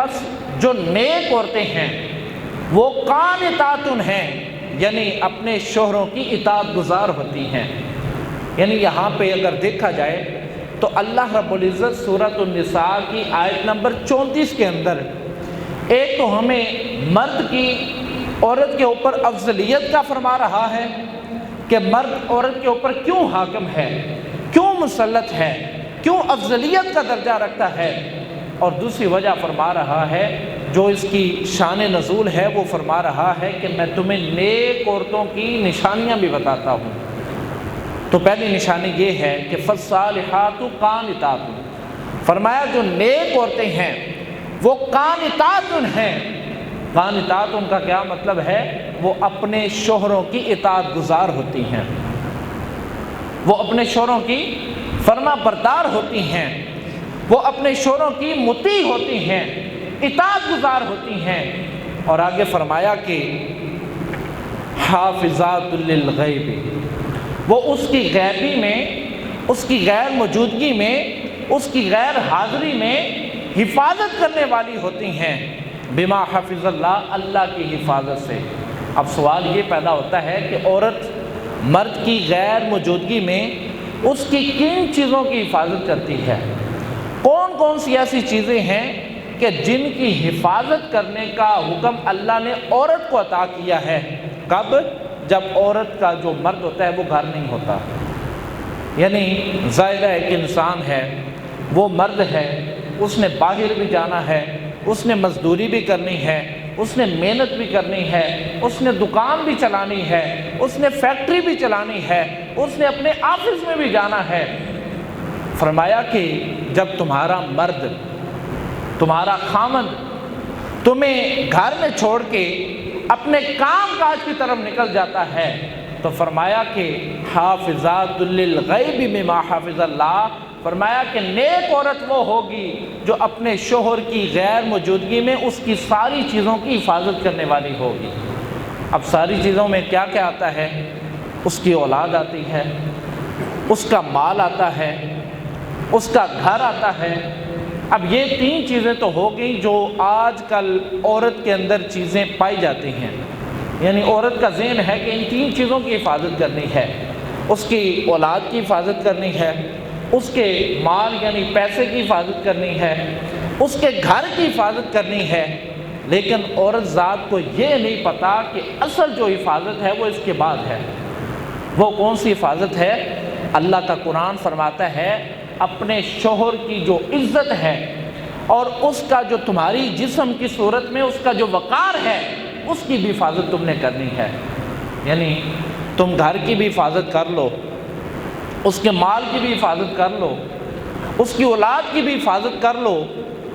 پس جو نیک عورتیں ہیں وہ قانتاتن ہیں، یعنی اپنے شوہروں کی اطاعت گزار ہوتی ہیں۔ یعنی یہاں پہ اگر دیکھا جائے تو اللہ رب العزت سورۃ النساء کی آیت نمبر 34 کے اندر ایک تو ہمیں مرد کی عورت کے اوپر افضلیت کا فرما رہا ہے کہ مرد عورت کے اوپر کیوں حاکم ہے، کیوں مسلط ہے، کیوں افضلیت کا درجہ رکھتا ہے، اور دوسری وجہ فرما رہا ہے جو اس کی شان نزول ہے وہ فرما رہا ہے کہ میں تمہیں نیک عورتوں کی نشانیاں بھی بتاتا ہوں۔ تو پہلی نشانی یہ ہے کہ فالصالحات قانتات، فرمایا جو نیک عورتیں ہیں وہ قانتات ہیں۔ قانتات ان کا کیا مطلب ہے؟ وہ اپنے شوہروں کی اطاعت گزار ہوتی ہیں، وہ اپنے شوہروں کی فرما بردار ہوتی ہیں، وہ اپنے شوہروں کی مطیع ہوتی ہیں، اطاعت گزار ہوتی ہیں۔ اور آگے فرمایا کہ حافظات للغیب، وہ اس کی غیبی میں، اس کی غیر موجودگی میں، اس کی غیر حاضری میں حفاظت کرنے والی ہوتی ہیں، بما حفظ اللہ، اللہ کی حفاظت سے۔ اب سوال یہ پیدا ہوتا ہے کہ عورت مرد کی غیر موجودگی میں اس کی کن چیزوں کی حفاظت کرتی ہے؟ کون کون سی ایسی چیزیں ہیں کہ جن کی حفاظت کرنے کا حکم اللہ نے عورت کو عطا کیا ہے؟ کب؟ جب عورت کا جو مرد ہوتا ہے وہ گھر نہیں ہوتا۔ یعنی ظاہر ہے کہ انسان ہے، وہ مرد ہے، اس نے باہر بھی جانا ہے، اس نے مزدوری بھی کرنی ہے، اس نے محنت بھی کرنی ہے، اس نے دکان بھی چلانی ہے، اس نے فیکٹری بھی چلانی ہے، اس نے اپنے آفس میں بھی جانا ہے۔ فرمایا کہ جب تمہارا مرد، تمہارا خامند تمہیں گھر میں چھوڑ کے اپنے کام کاج کی طرف نکل جاتا ہے تو فرمایا کہ حافظات للغیب بما حفظ اللہ، فرمایا کہ نیک عورت وہ ہوگی جو اپنے شوہر کی غیر موجودگی میں اس کی ساری چیزوں کی حفاظت کرنے والی ہوگی۔ اب ساری چیزوں میں کیا کیا آتا ہے؟ اس کی اولاد آتی ہے، اس کا مال آتا ہے، اس کا گھر آتا ہے۔ اب یہ تین چیزیں تو ہو گئیں جو آج کل عورت کے اندر چیزیں پائی جاتی ہیں، یعنی عورت کا ذہن ہے کہ ان تین چیزوں کی حفاظت کرنی ہے، اس کی اولاد کی حفاظت کرنی ہے، اس کے مال یعنی پیسے کی حفاظت کرنی ہے، اس کے گھر کی حفاظت کرنی ہے۔ لیکن عورت ذات کو یہ نہیں پتہ کہ اصل جو حفاظت ہے وہ اس کے بعد ہے۔ وہ کون سی حفاظت ہے؟ اللہ کا قرآن فرماتا ہے اپنے شوہر کی جو عزت ہے اور اس کا جو تمہاری جسم کی صورت میں اس کا جو وقار ہے اس کی بھی حفاظت تم نے کرنی ہے۔ یعنی تم گھر کی بھی حفاظت کر لو، اس کے مال کی بھی حفاظت کر لو، اس کی اولاد کی بھی حفاظت کر لو،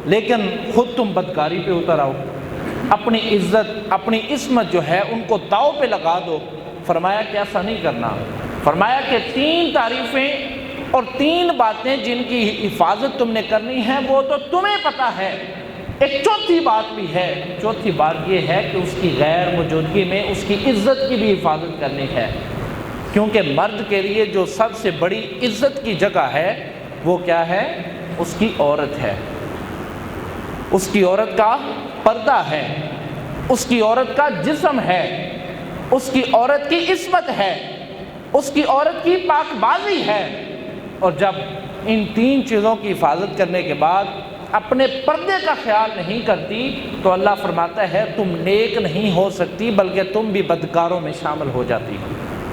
لیکن خود تم بدکاری پہ اتر آؤ، اپنی عزت، اپنی عصمت جو ہے ان کو داؤ پہ لگا دو۔ فرمایا کہ ایسا نہیں کرنا۔ فرمایا کہ تین تعریفیں اور تین باتیں جن کی حفاظت تم نے کرنی ہے وہ تو تمہیں پتہ ہے، ایک چوتھی بات بھی ہے۔ چوتھی بات یہ ہے کہ اس کی غیر موجودگی میں اس کی عزت کی بھی حفاظت کرنی ہے، کیونکہ مرد کے لیے جو سب سے بڑی عزت کی جگہ ہے وہ کیا ہے؟ اس کی عورت ہے، اس کی عورت کا پردہ ہے، اس کی عورت کا جسم ہے، اس کی عورت کی عصمت ہے، اس کی عورت کی پاک بازی ہے۔ اور جب ان تین چیزوں کی حفاظت کرنے کے بعد اپنے پردے کا خیال نہیں کرتی تو اللہ فرماتا ہے تم نیک نہیں ہو سکتی بلکہ تم بھی بدکاروں میں شامل ہو جاتی ہو۔